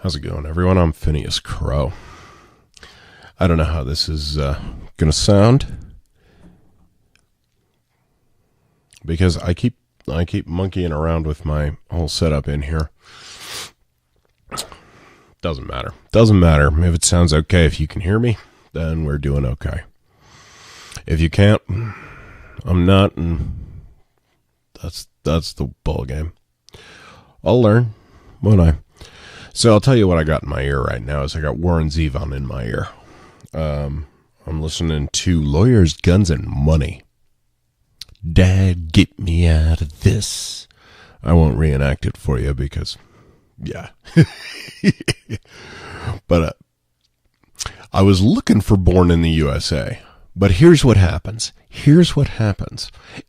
How's it going, everyone? I'm Phineas Crow. I don't know how this is going to sound because I keep monkeying around with my whole setup in here. Doesn't matter. Doesn't matter if it sounds okay. If you can hear me, then we're doing okay. If you can't, I'm not, and that's the ball game. I'll learn, won't I? So I'll tell you what I got in my ear right now is I got Warren Zevon in my ear. I'm listening to Lawyers, Guns, and Money. Dad, get me out of this. I won't reenact it for you because, yeah. But I was looking for Born in the USA. But here's what happens.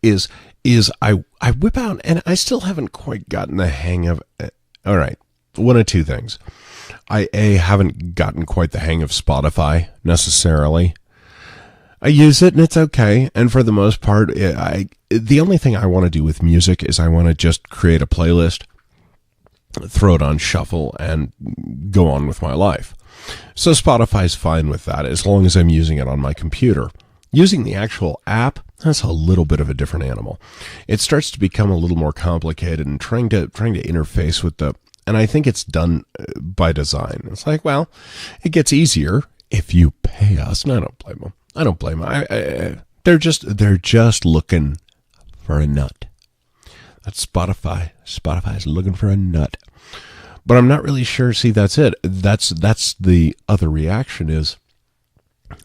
Is I whip out, and I still haven't quite gotten the hang of it. All right, one of two things. I haven't gotten quite the hang of Spotify necessarily. I use it and it's okay, and for the most part, the only thing I want to do with music is I want to just create a playlist, throw it on shuffle, and go on with my life. So Spotify's fine with that as long as I'm using it on my computer. Using the actual app, that's a little bit of a different animal. It starts to become a little more complicated and trying to interface with and I think it's done by design. It's like, well, it gets easier if you pay us. And I don't blame them. They're just looking for a nut. That's Spotify. Spotify's looking for a nut. But I'm not really sure. See, that's it. That's the other reaction is,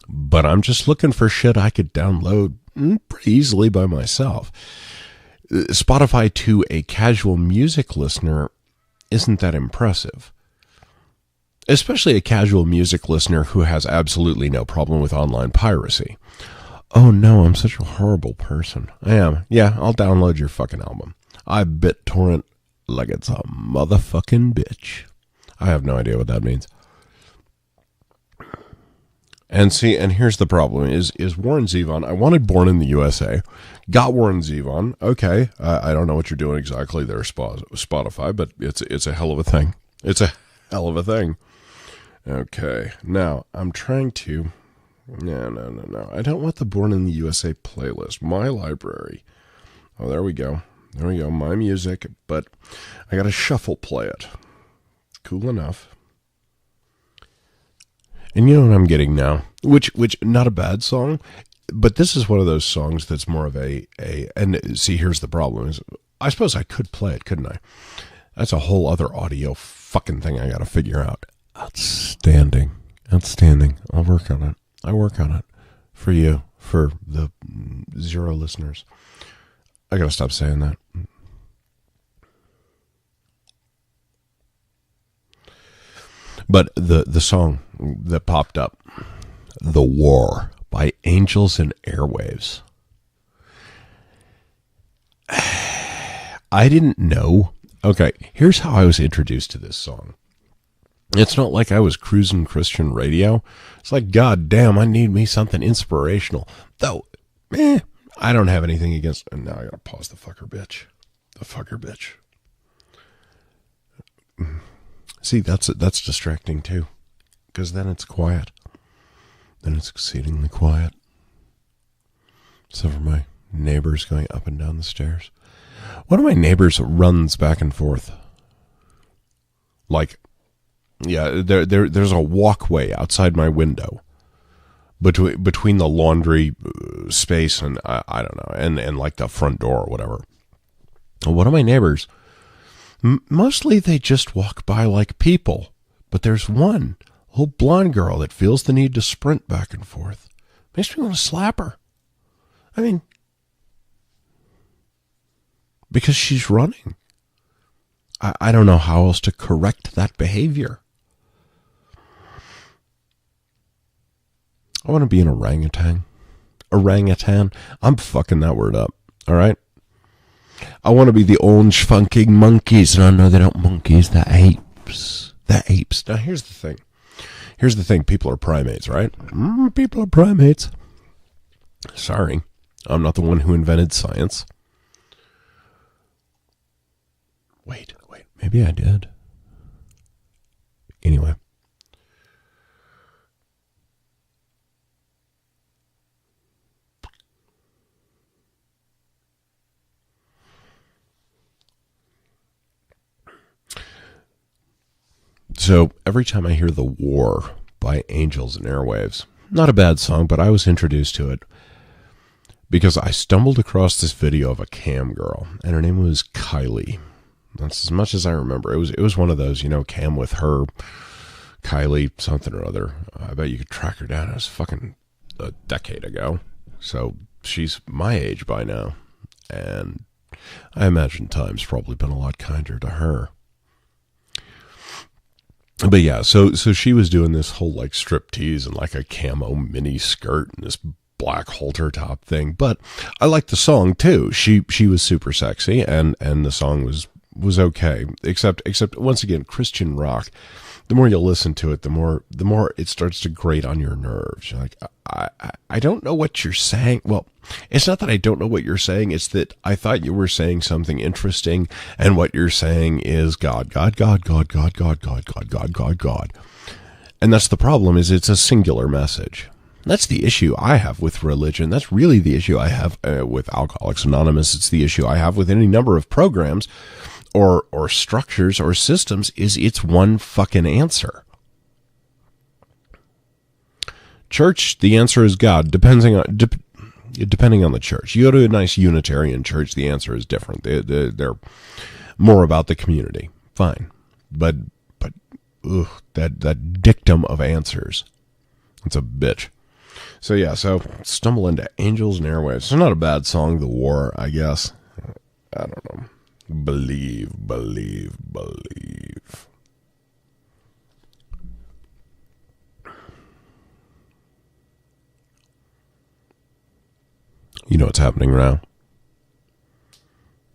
but I'm just looking for shit I could download pretty easily by myself. Spotify to a casual music listener isn't that impressive. Especially a casual music listener who has absolutely no problem with online piracy. Oh no, I'm such a horrible person. I am. Yeah, I'll download your fucking album. I BitTorrent like it's a motherfucking bitch. I have no idea what that means. And see, and here's the problem, is Warren Zevon. I wanted Born in the USA. Got Warren Zevon. Okay, I don't know what you're doing exactly there, Spotify, but it's a hell of a thing. It's a hell of a thing. Okay, now, I'm trying to... No. I don't want the Born in the USA playlist. My library. Oh, there we go. My music, but I got to shuffle play it. Cool enough. And you know what I'm getting now? Which not a bad song, but this is one of those songs that's more of and see, here's the problem is, I suppose I could play it, couldn't I? That's a whole other audio fucking thing I got to figure out. Outstanding. I'll work on it. I work on it for you, for the 0 listeners. I got to stop saying that. But the song that popped up, The War by Angels and Airwaves. I didn't know. Okay, here's how I was introduced to this song. It's not like I was cruising Christian radio. It's like, God damn, I need me something inspirational. Though, I don't have anything against... And now I gotta pause the fucker bitch. See, that's distracting too, because then it's quiet. Then it's exceedingly quiet. Except for my neighbors going up and down the stairs. One of my neighbors runs back and forth. Like, yeah, there's a walkway outside my window between the laundry space and I don't know, and like the front door or whatever. One of my neighbors. Mostly they just walk by like people, but there's one old blonde girl that feels the need to sprint back and forth. Makes me want to slap her. I mean, because she's running. I don't know how else to correct that behavior. I want to be an orangutan. Orangutan. I'm fucking that word up. All right? I want to be the orange funking monkeys. And I know they're not monkeys, they're apes. They're apes. Now, here's the thing. People are primates, right? People are primates. Sorry. I'm not the one who invented science. Wait. Maybe I did. So every time I hear The War by Angels and Airwaves, not a bad song, but I was introduced to it because I stumbled across this video of a cam girl, and her name was Kylie. That's as much as I remember. It was one of those, cam with her, Kylie something or other. I bet you could track her down. It was fucking a decade ago. So she's my age by now. And I imagine time's probably been a lot kinder to her. But yeah, so she was doing this whole like strip tease and like a camo mini skirt and this black halter top thing. But I liked the song too. She was super sexy and the song was okay. Except once again, Christian rock. The more you listen to it, the more it starts to grate on your nerves. You're like, I don't know what you're saying. Well, it's not that I don't know what you're saying. It's that I thought you were saying something interesting, and what you're saying is God, God, God, God, God, God, God, God, God, God, God. And that's the problem, is it's a singular message. That's the issue I have with religion. That's really the issue I have with Alcoholics Anonymous. It's the issue I have with any number of programs or structures or systems, is it's one fucking answer. Church, the answer is God, depending on the church. You go to a nice Unitarian church, the answer is different. They're more about the community. Fine. But that dictum of answers, it's a bitch. So yeah, stumble into Angels and Airwaves. It's not a bad song, The War, I guess. I don't know. Believe. You know what's happening now?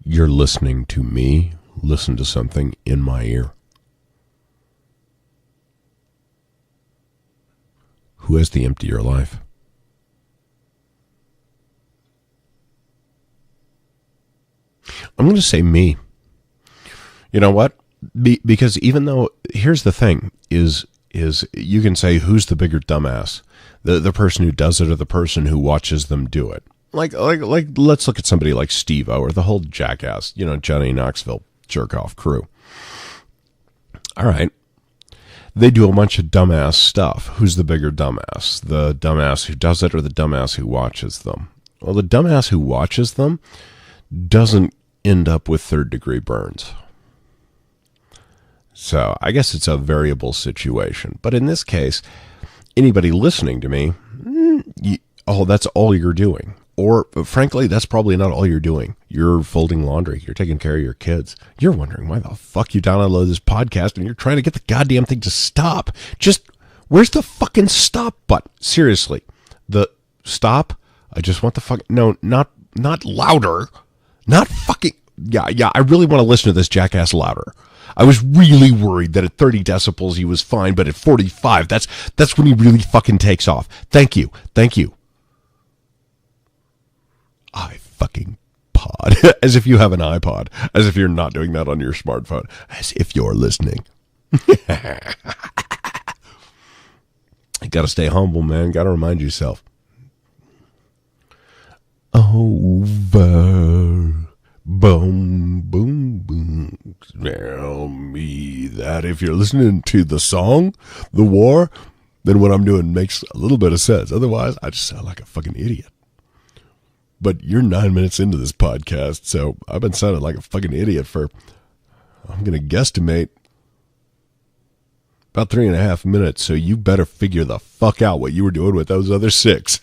You're listening to me listen to something in my ear. Who has the emptier life? I'm going to say me. You know what? Because even though, here's the thing, is you can say who's the bigger dumbass, the person who does it or the person who watches them do it. Like let's look at somebody like Steve-O or the whole Jackass, Johnny Knoxville jerk-off crew. All right. They do a bunch of dumbass stuff. Who's the bigger dumbass? The dumbass who does it or the dumbass who watches them? Well, the dumbass who watches them doesn't end up with third-degree burns. So I guess it's a variable situation. But in this case, anybody listening to me, that's all you're doing. Or, frankly, that's probably not all you're doing. You're folding laundry. You're taking care of your kids. You're wondering why the fuck you download this podcast and you're trying to get the goddamn thing to stop. Where's the fucking stop button? Seriously. The stop? I just want the fuck... No, not louder. Not fucking... Yeah, I really want to listen to this jackass louder. I was really worried that at 30 decibels he was fine, but at 45, that's when he really fucking takes off. Thank you. I fucking pod. As if you have an iPod. As if you're not doing that on your smartphone. As if you're listening. You gotta stay humble, man. Gotta remind yourself. Over. Boom, boom, boom. Tell me that if you're listening to the song, The War, then what I'm doing makes a little bit of sense. Otherwise, I just sound like a fucking idiot. But you're 9 minutes into this podcast, so I've been sounding like a fucking idiot for, I'm going to guesstimate, about 3.5 minutes. So you better figure the fuck out what you were doing with those other 6.